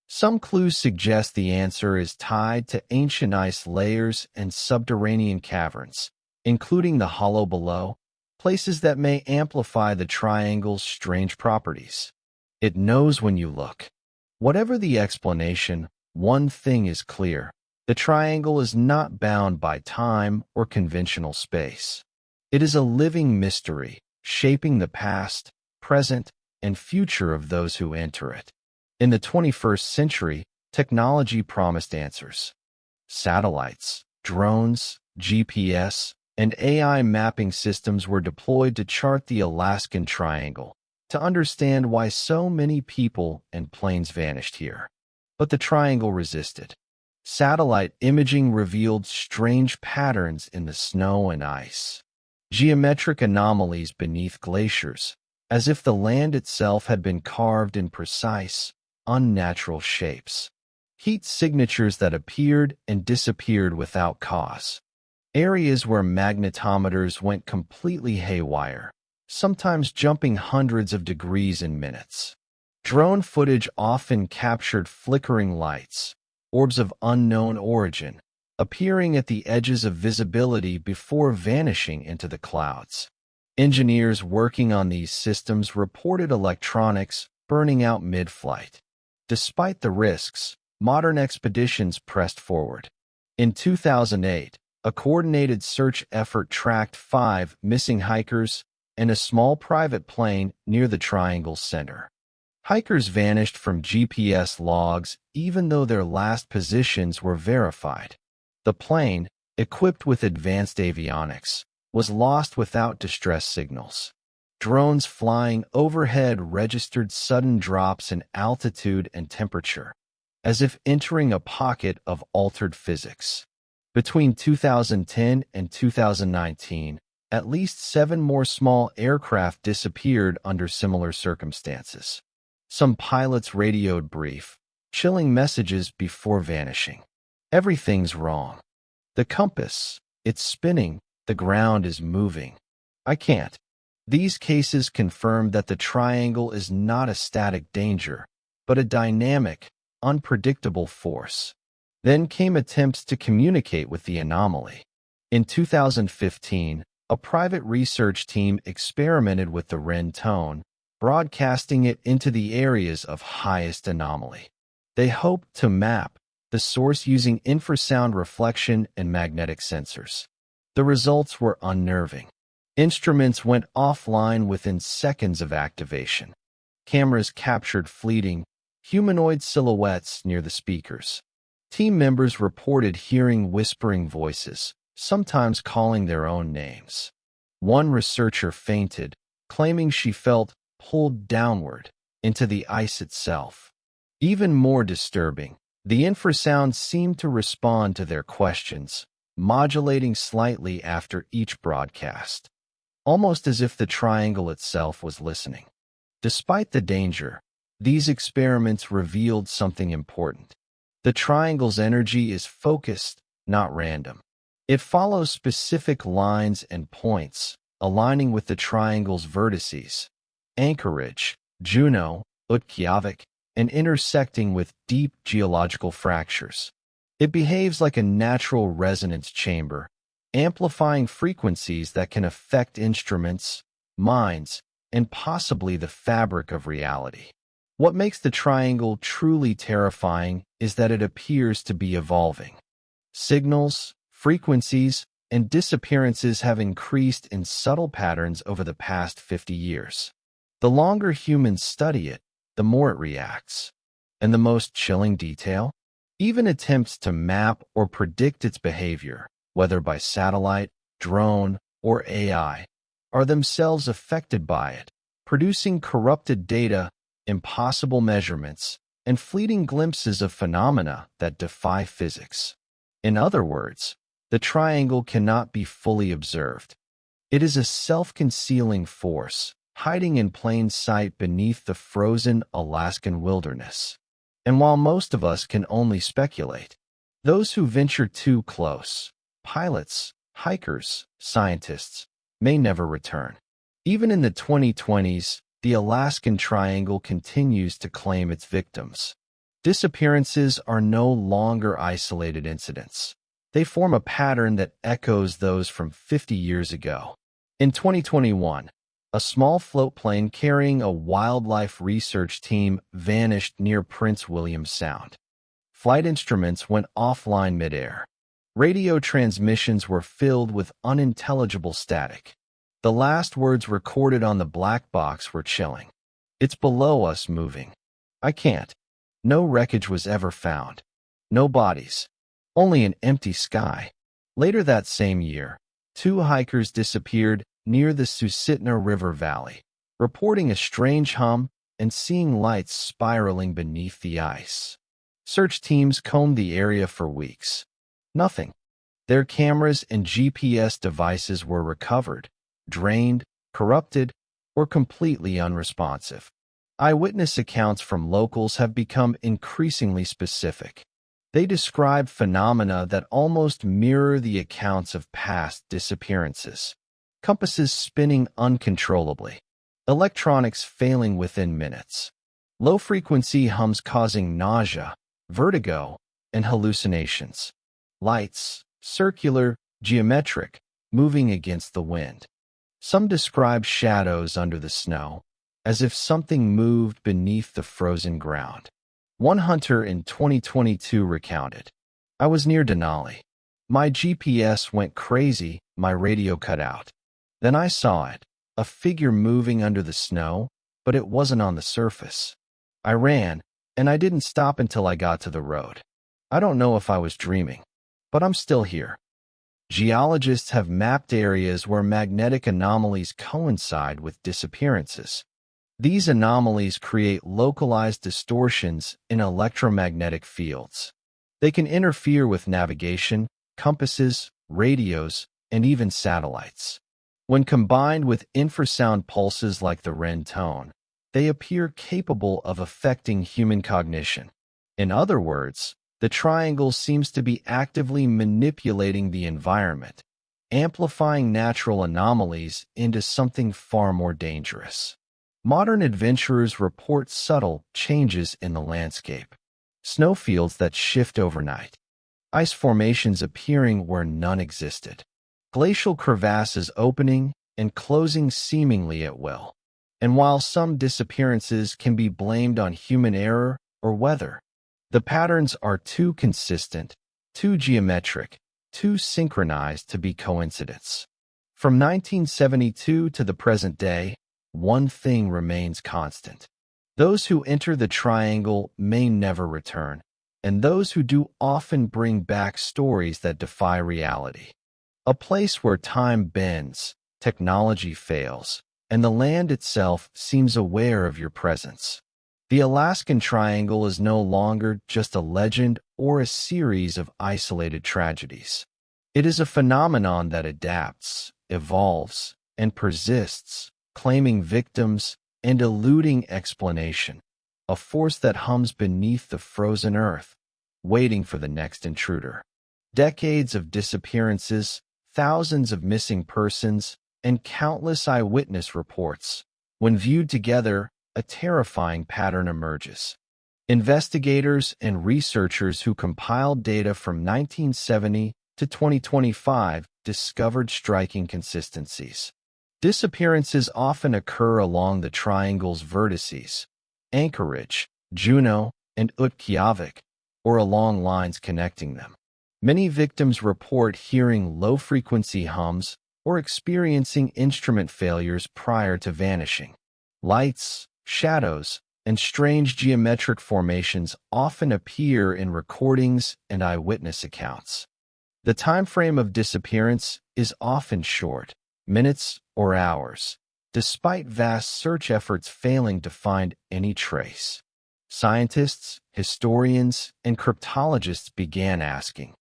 [SPEAKER 1] Some clues suggest the answer is tied to ancient ice layers and subterranean caverns, including the hollow below, places that may amplify the triangle's strange properties. It knows when you look. Whatever the explanation, one thing is clear. The triangle is not bound by time or conventional space. It is a living mystery, shaping the past, present, and future of those who enter it. In the 21st century, technology promised answers. Satellites, drones, GPS, and AI mapping systems were deployed to chart the Alaskan Triangle, to understand why so many people and planes vanished here. But the triangle resisted. Satellite imaging revealed strange patterns in the snow and ice. Geometric anomalies beneath glaciers, as if the land itself had been carved in precise, unnatural shapes. Heat signatures that appeared and disappeared without cause. Areas where magnetometers went completely haywire, sometimes jumping hundreds of degrees in minutes. Drone footage often captured flickering lights, orbs of unknown origin, appearing at the edges of visibility before vanishing into the clouds. Engineers working on these systems reported electronics burning out mid-flight. Despite the risks, modern expeditions pressed forward. In 2008, a coordinated search effort tracked 5 missing hikers and a small private plane near the triangle's center. Hikers vanished from GPS logs even though their last positions were verified. The plane, equipped with advanced avionics, was lost without distress signals. Drones flying overhead registered sudden drops in altitude and temperature, as if entering a pocket of altered physics. Between 2010 and 2019, at least 7 more small aircraft disappeared under similar circumstances. Some pilots radioed brief, chilling messages before vanishing. Everything's wrong. The compass, it's spinning, the ground is moving. I can't. These cases confirm that the triangle is not a static danger, but a dynamic, unpredictable force. Then came attempts to communicate with the anomaly. In 2015, a private research team experimented with the Ren tone, broadcasting it into the areas of highest anomaly. They hoped to map the source using infrasound reflection and magnetic sensors. The results were unnerving. Instruments went offline within seconds of activation. Cameras captured fleeting, humanoid silhouettes near the speakers. Team members reported hearing whispering voices, sometimes calling their own names. One researcher fainted, claiming she felt pulled downward into the ice itself. Even more disturbing, the infrasound seemed to respond to their questions, modulating slightly after each broadcast, almost as if the triangle itself was listening. Despite the danger, these experiments revealed something important. The triangle's energy is focused, not random. It follows specific lines and points, aligning with the triangle's vertices, Anchorage, Juneau, Utqiagvik, and intersecting with deep geological fractures. It behaves like a natural resonance chamber, amplifying frequencies that can affect instruments, minds, and possibly the fabric of reality. What makes the triangle truly terrifying is that it appears to be evolving. Signals, frequencies, and disappearances have increased in subtle patterns over the past 50 years. The longer humans study it, the more it reacts. And the most chilling detail? Even attempts to map or predict its behavior, whether by satellite, drone, or AI, are themselves affected by it, producing corrupted data, impossible measurements, and fleeting glimpses of phenomena that defy physics. In other words, the triangle cannot be fully observed. It is a self-concealing force, hiding in plain sight beneath the frozen Alaskan wilderness. And while most of us can only speculate, those who venture too close, pilots, hikers, scientists, may never return. Even in the 2020s, the Alaskan Triangle continues to claim its victims. Disappearances are no longer isolated incidents. They form a pattern that echoes those from 50 years ago. In 2021, a small float plane carrying a wildlife research team vanished near Prince William Sound. Flight instruments went offline midair. Radio transmissions were filled with unintelligible static. The last words recorded on the black box were chilling. "It's below us, moving. I can't." No wreckage was ever found. No bodies. Only an empty sky. Later that same year, 2 hikers disappeared near the Susitna River Valley, reporting a strange hum and seeing lights spiraling beneath the ice. Search teams combed the area for weeks. Nothing. Their cameras and GPS devices were recovered, drained, corrupted, or completely unresponsive. Eyewitness accounts from locals have become increasingly specific. They describe phenomena that almost mirror the accounts of past disappearances. Compasses spinning uncontrollably. Electronics failing within minutes. Low-frequency hums causing nausea, vertigo, and hallucinations. Lights, circular, geometric, moving against the wind. Some describe shadows under the snow, as if something moved beneath the frozen ground. One hunter in 2022 recounted, "I was near Denali. My GPS went crazy, my radio cut out. Then I saw it, a figure moving under the snow, but it wasn't on the surface. I ran, and I didn't stop until I got to the road. I don't know if I was dreaming, but I'm still here." Geologists have mapped areas where magnetic anomalies coincide with disappearances. These anomalies create localized distortions in electromagnetic fields. They can interfere with navigation, compasses, radios, and even satellites. When combined with infrasound pulses like the Ren tone, they appear capable of affecting human cognition. In other words, the triangle seems to be actively manipulating the environment, amplifying natural anomalies into something far more dangerous. Modern adventurers report subtle changes in the landscape. Snowfields that shift overnight. Ice formations appearing where none existed. Glacial crevasses opening and closing seemingly at will. And while some disappearances can be blamed on human error or weather, the patterns are too consistent, too geometric, too synchronized to be coincidence. From 1972 to the present day, one thing remains constant. Those who enter the triangle may never return, and those who do often bring back stories that defy reality. A place where time bends, technology fails, and the land itself seems aware of your presence. The Alaskan Triangle is no longer just a legend or a series of isolated tragedies. It is a phenomenon that adapts, evolves, and persists, claiming victims and eluding explanation, a force that hums beneath the frozen earth, waiting for the next intruder. Decades of disappearances, thousands of missing persons, and countless eyewitness reports. When viewed together, a terrifying pattern emerges. Investigators and researchers who compiled data from 1970 to 2025 discovered striking consistencies. Disappearances often occur along the triangle's vertices, Anchorage, Juneau, and Utqiagvik, or along lines connecting them. Many victims report hearing low-frequency hums or experiencing instrument failures prior to vanishing. Lights, shadows, and strange geometric formations often appear in recordings and eyewitness accounts. The time frame of disappearance is often short, minutes or hours, despite vast search efforts failing to find any trace. Scientists, historians, and cryptologists began asking,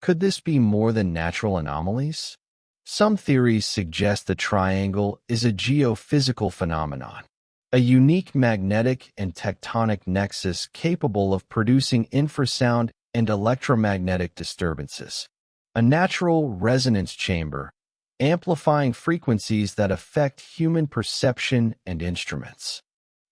[SPEAKER 1] could this be more than natural anomalies? Some theories suggest the triangle is a geophysical phenomenon, a unique magnetic and tectonic nexus capable of producing infrasound and electromagnetic disturbances, a natural resonance chamber, amplifying frequencies that affect human perception and instruments.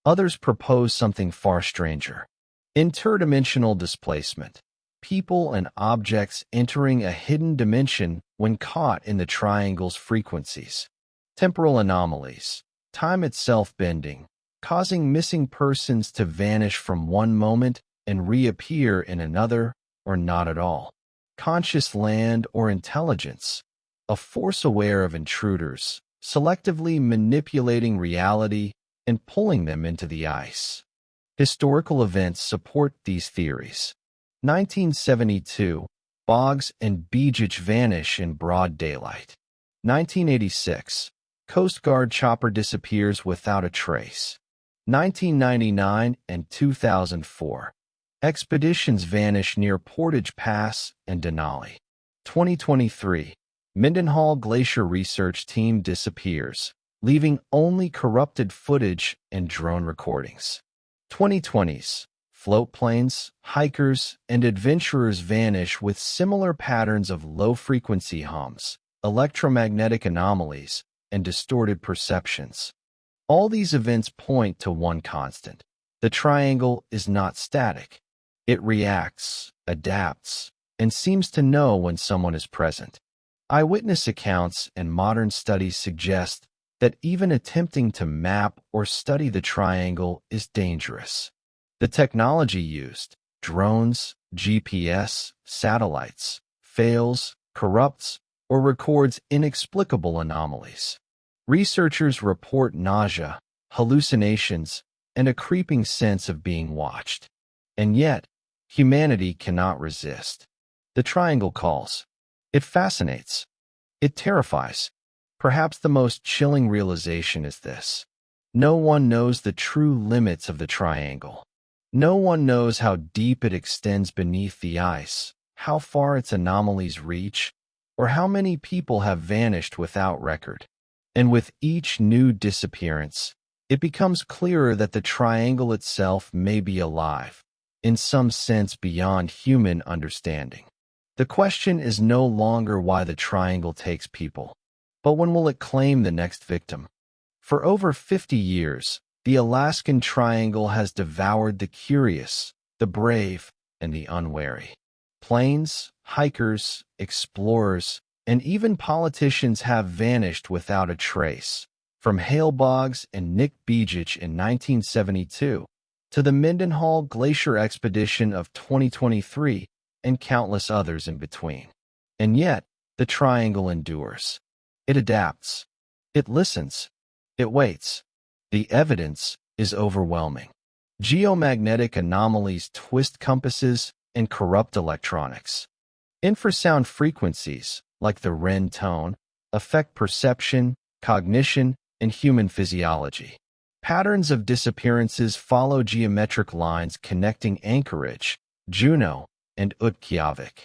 [SPEAKER 1] Others propose something far stranger: interdimensional displacement, people and objects entering a hidden dimension when caught in the triangle's frequencies. Temporal anomalies, time itself bending, causing missing persons to vanish from one moment and reappear in another, or not at all. Conscious land or intelligence, a force aware of intruders, selectively manipulating reality and pulling them into the ice. Historical events support these theories. 1972, Boggs and Begic vanish in broad daylight. 1986, Coast Guard chopper disappears without a trace. 1999 and 2004, expeditions vanish near Portage Pass and Denali. 2023, Mendenhall Glacier research team disappears, leaving only corrupted footage and drone recordings. 2020s, float planes, hikers, and adventurers vanish with similar patterns of low-frequency hums, electromagnetic anomalies, and distorted perceptions. All these events point to one constant: the triangle is not static. It reacts, adapts, and seems to know when someone is present. Eyewitness accounts and modern studies suggest that even attempting to map or study the triangle is dangerous. The technology used, drones, GPS, satellites, fails, corrupts, or records inexplicable anomalies. Researchers report nausea, hallucinations, and a creeping sense of being watched. And yet, humanity cannot resist. The triangle calls. It fascinates. It terrifies. Perhaps the most chilling realization is this: no one knows the true limits of the triangle. No one knows how deep it extends beneath the ice, how far its anomalies reach, or how many people have vanished without record. And with each new disappearance, it becomes clearer that the triangle itself may be alive, in some sense beyond human understanding. The question is no longer why the triangle takes people, but when will it claim the next victim? For over 50 years, the Alaskan Triangle has devoured the curious, the brave, and the unwary. Planes, hikers, explorers, and even politicians have vanished without a trace, from Hale Boggs and Nick Begic in 1972 to the Mendenhall Glacier expedition of 2023 and countless others in between. And yet, the triangle endures. It adapts. It listens. It waits. The evidence is overwhelming. Geomagnetic anomalies twist compasses and corrupt electronics. Infrasound frequencies, like the Ren tone, affect perception, cognition, and human physiology. Patterns of disappearances follow geometric lines connecting Anchorage, Juneau, and Utqiagvik.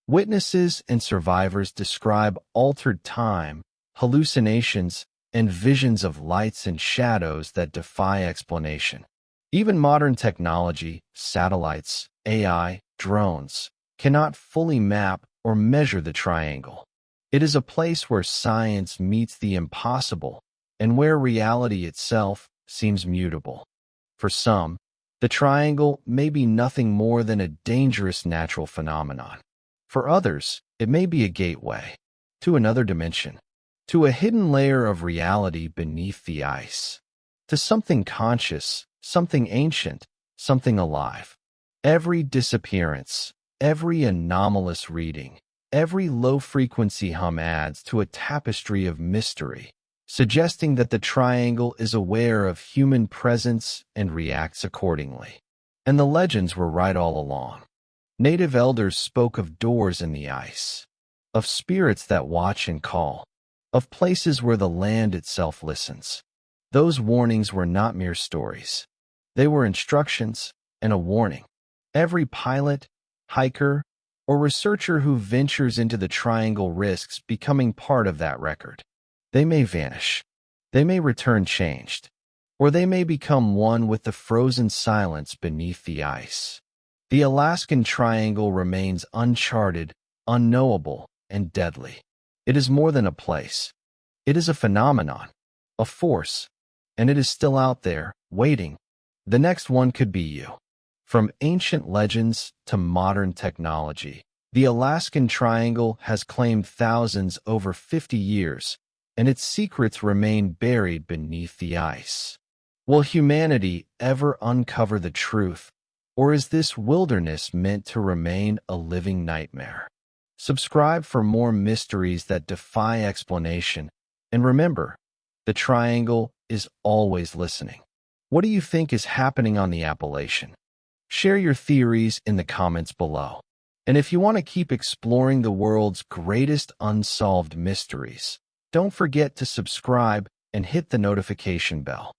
[SPEAKER 1] Witnesses and survivors describe altered time, hallucinations, and visions of lights and shadows that defy explanation. Even modern technology, satellites, AI, drones, cannot fully map or measure the triangle. It is a place where science meets the impossible and where reality itself seems mutable. For some, the triangle may be nothing more than a dangerous natural phenomenon. For others, it may be a gateway to another dimension, to a hidden layer of reality beneath the ice, to something conscious, something ancient, something alive. Every disappearance, every anomalous reading, every low-frequency hum adds to a tapestry of mystery, suggesting that the triangle is aware of human presence and reacts accordingly. And the legends were right all along. Native elders spoke of doors in the ice, of spirits that watch and call, of places where the land itself listens. Those warnings were not mere stories. They were instructions, and a warning. Every pilot, hiker, or researcher who ventures into the triangle risks becoming part of that record. They may vanish. They may return changed. Or they may become one with the frozen silence beneath the ice. The Alaskan Triangle remains uncharted, unknowable, and deadly. It is more than a place. It is a phenomenon, a force, and it is still out there, waiting. The next one could be you. From ancient legends to modern technology, the Alaskan Triangle has claimed thousands over 50 years, and its secrets remain buried beneath the ice. Will humanity ever uncover the truth, or is this wilderness meant to remain a living nightmare? Subscribe for more mysteries that defy explanation, and remember, the Triangle is always listening. What do you think is happening on the Appalachian? Share your theories in the comments below. And if you want to keep exploring the world's greatest unsolved mysteries, don't forget to subscribe and hit the notification bell.